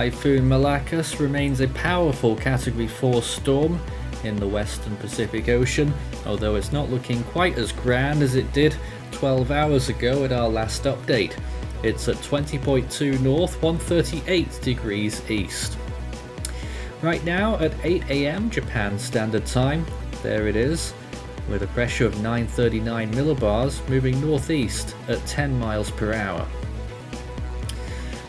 Typhoon Malakas remains a powerful Category 4 storm in the western Pacific Ocean, although it's not looking quite as grand as it did 12 hours ago at our last update. It's at 20.2 north, 138 degrees east. Right now at 8 AM Japan Standard Time, there it is, with a pressure of 939 millibars moving northeast at 10 miles per hour.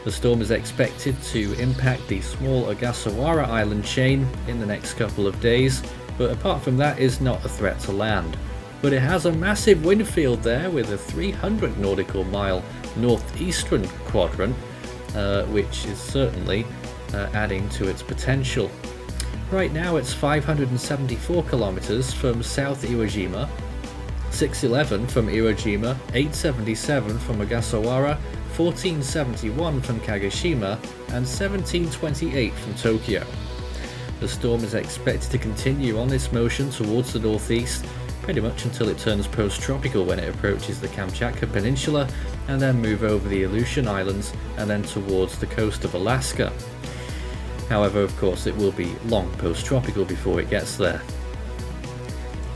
The storm is expected to impact the small Ogasawara Island chain in the next couple of days, but apart from that is not a threat to land. But it has a massive wind field there with a 300 nautical mile northeastern quadrant, which is certainly adding to its potential. Right now it's 574 kilometers from South Iwo 611 from Iwo 877 from Ogasawara, 1471 from Kagoshima, and 1728 from Tokyo. The storm is expected to continue on this motion towards the northeast pretty much until it turns post-tropical when it approaches the Kamchatka Peninsula, and then move over the Aleutian Islands and then towards the coast of Alaska. However, of course, it will be long post-tropical before it gets there.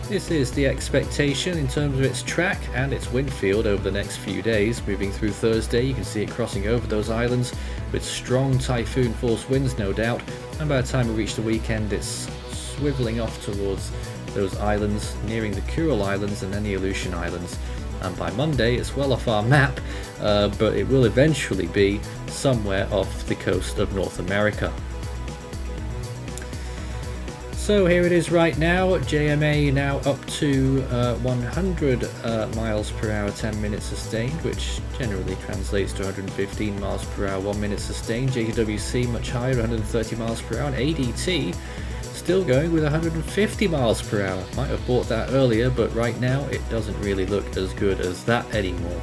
This is the expectation in terms of its track and its wind field over the next few days. Moving through Thursday, you can see it crossing over those islands with strong typhoon force winds, no doubt, and by the time we reach the weekend it's swiveling off towards those islands, nearing the Kuril Islands and then the Aleutian Islands. And by Monday it's well off our map, but it will eventually be somewhere off the coast of North America. So here it is right now, JMA now up to 100 miles per hour 10 minutes sustained, which generally translates to 115 miles per hour 1 minute sustained. JWC much higher, 130 miles per hour, and ADT still going with 150 miles per hour. Might have bought that earlier, but right now it doesn't really look as good as that anymore.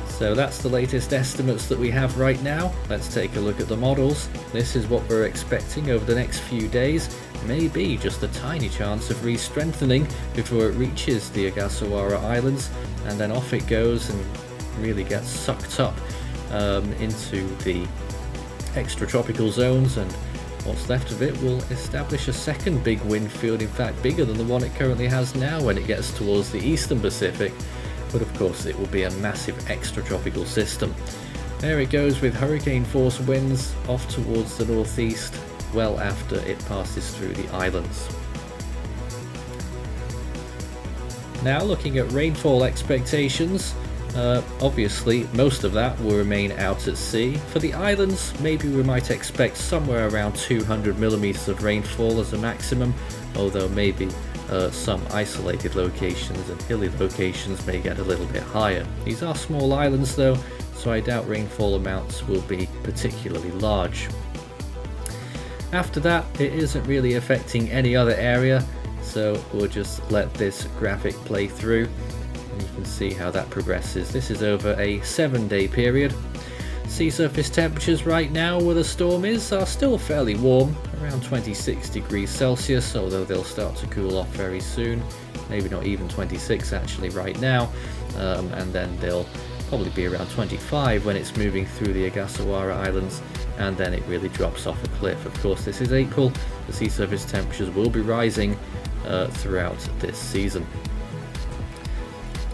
So that's the latest estimates that we have right now. Let's take a look at the models. This is what we're expecting over the next few days. Maybe just a tiny chance of re-strengthening before it reaches the Ogasawara Islands, and then off it goes and really gets sucked up into the extratropical zones, and what's left of it will establish a second big wind field, in fact bigger than the one it currently has now when it gets towards the eastern Pacific. But of course it will be a massive extratropical system. There it goes with hurricane force winds off towards the northeast well after it passes through the islands. Now looking at rainfall expectations, obviously most of that will remain out at sea. For the islands, maybe we might expect somewhere around 200 millimeters of rainfall as a maximum, although maybe some isolated locations and hilly locations may get a little bit higher. These are small islands though, so I doubt rainfall amounts will be particularly large. After that, it isn't really affecting any other area, so we'll just let this graphic play through and you can see how that progresses. This is over a 7-day period. Sea surface temperatures right now where the storm is are still fairly warm, around 26 degrees Celsius, although they'll start to cool off very soon, maybe not even 26 actually right now, and then they'll probably be around 25 when it's moving through the Ogasawara Islands, and then it really drops off a cliff. Of course, this is April, the sea surface temperatures will be rising throughout this season.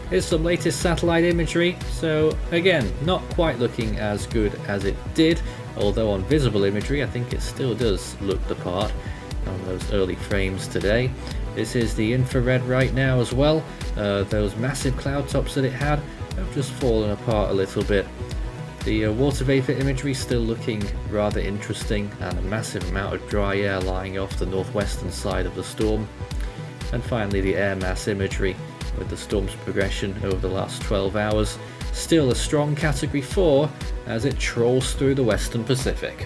Here's some latest satellite imagery. So again, not quite looking as good as it did, although on visible imagery I think it still does look the part on those early frames today. This is the infrared right now as well. Those massive cloud tops that it had have just fallen apart a little bit. The water vapor imagery still looking rather interesting, and a massive amount of dry air lying off the northwestern side of the storm. And finally the air mass imagery with the storm's progression over the last 12 hours. Still a strong Category 4 as it trolls through the western Pacific.